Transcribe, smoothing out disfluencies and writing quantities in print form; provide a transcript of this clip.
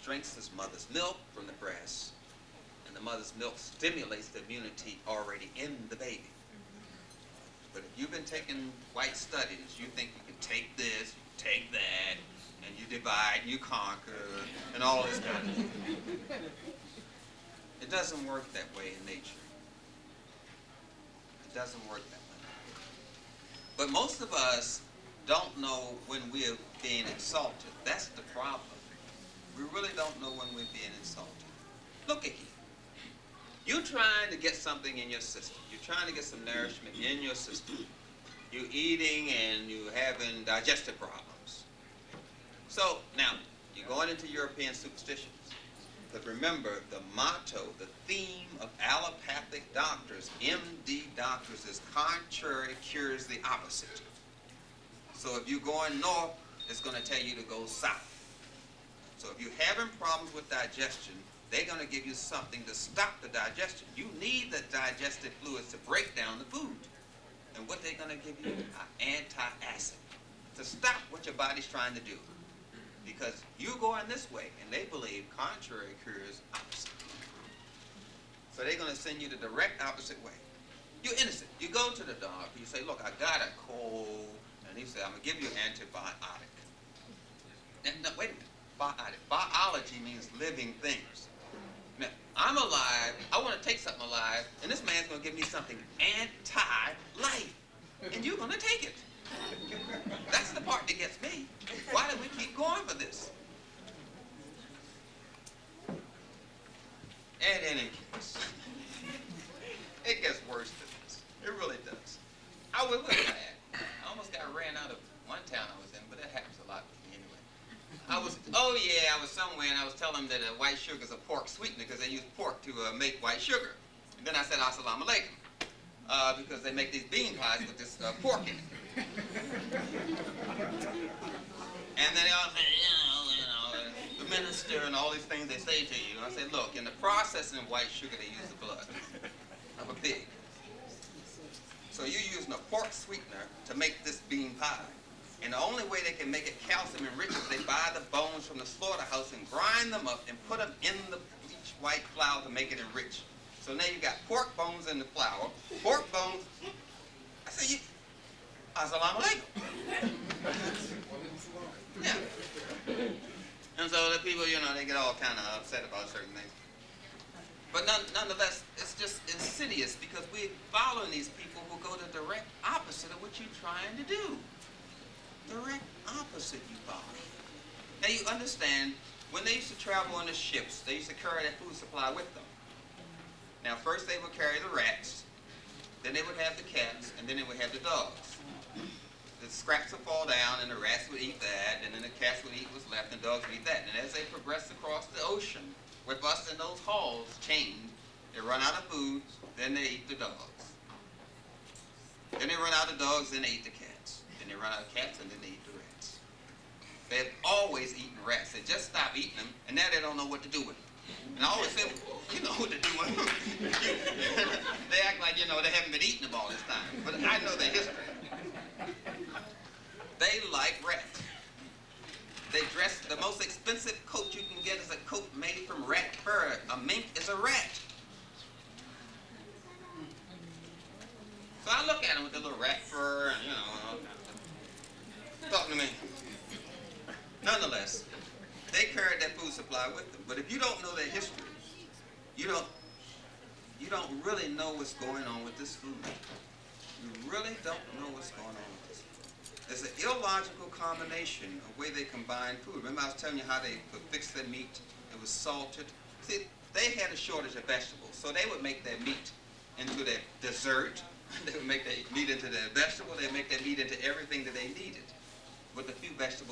drinks his mother's milk from the breast, and the mother's milk stimulates the immunity already in the baby. But if you've been taking white studies, you think you can take this, you can take that, and you divide, and you conquer, and all this kind of thing. It doesn't work that way in nature. It doesn't work that way. But most of us don't know when we're being insulted. That's the problem. We really don't know when we're being insulted. Look at you. You're trying to get something in your system. You're trying to get some nourishment in your system. You're eating and you're having digestive problems. So now, you're going into European superstitions. But remember, the motto, the theme of allopathic doctors, MD doctors, is contrary cures the opposite. So if you're going north, it's going to tell you to go south. So if you're having problems with digestion, they're going to give you something to stop the digestion. You need the digestive fluids to break down the food. And what they're going to give you? An antacid to stop what your body's trying to do. Because you're going this way, and they believe contrary cures opposite. So they're going to send you the direct opposite way. You're innocent. You go to the doctor, you say, look, I got a cold, and he says, I'm going to give you an antibiotic. Now, wait a minute. Biotic. Biology means living things. Now, I'm alive, I want to take something alive, and this man's going to give me something anti-life, and you're going to take it. That's the part that gets me. Why do we keep going for this? In any case, it gets worse than this. It really does. I was bad. I almost got ran out of one town I was in, but that happens a lot with me anyway. I was somewhere and I was telling them that white sugar is a pork sweetener because they use pork to make white sugar. And then I said, Assalamu alaikum, because they make these bean pies with this pork in it. And then they all say, the minister and all these things they say to you. And I said, look, in the processing of white sugar, they use the blood of a pig. So you're using a pork sweetener to make this bean pie. And the only way they can make it calcium enriched is they buy the bones from the slaughterhouse and grind them up and put them in the bleach white flour to make it enriched. So now you got pork bones in the flour, pork bones. I said, Assalamu alaikum. Yeah. And so the people, they get all kind of upset about certain things. But nonetheless, it's just insidious because we're following these people who go the direct opposite of what you're trying to do. Direct opposite you follow. Now you understand, when they used to travel on the ships, they used to carry that food supply with them. Now first they would carry the rats, then they would have the cats, and then they would have the dogs. The scraps would fall down and the rats would eat that, and then the cats would eat what's left and the dogs would eat that. And as they progressed across the ocean, with us in those halls chained, they run out of food, then they eat the dogs. Then they run out of dogs, then they eat the cats. Then they run out of cats, and then they eat the rats. They've always eaten rats. They just stopped eating them, and now they don't know what to do with them. And I always say, you know what to do with them. They act like, they haven't been eating them all this time. But I know their history. They like rats. They dress, the most expensive coat you can get is a coat made from rat fur. A mink is a rat. So I look at them with their little rat fur and, all kinds of stuff. Talk to me. Nonetheless, they carried that food supply with them. But if you don't know their history, you don't really know what's going on with this food. You really don't know what's going on with this food. It's an illogical combination of way they combine food. Remember I was telling you how they would fix their meat? It was salted. See, they had a shortage of vegetables, so they would make their meat into their dessert. They would make their meat into their vegetable. They would make their meat into everything that they needed with a few vegetables.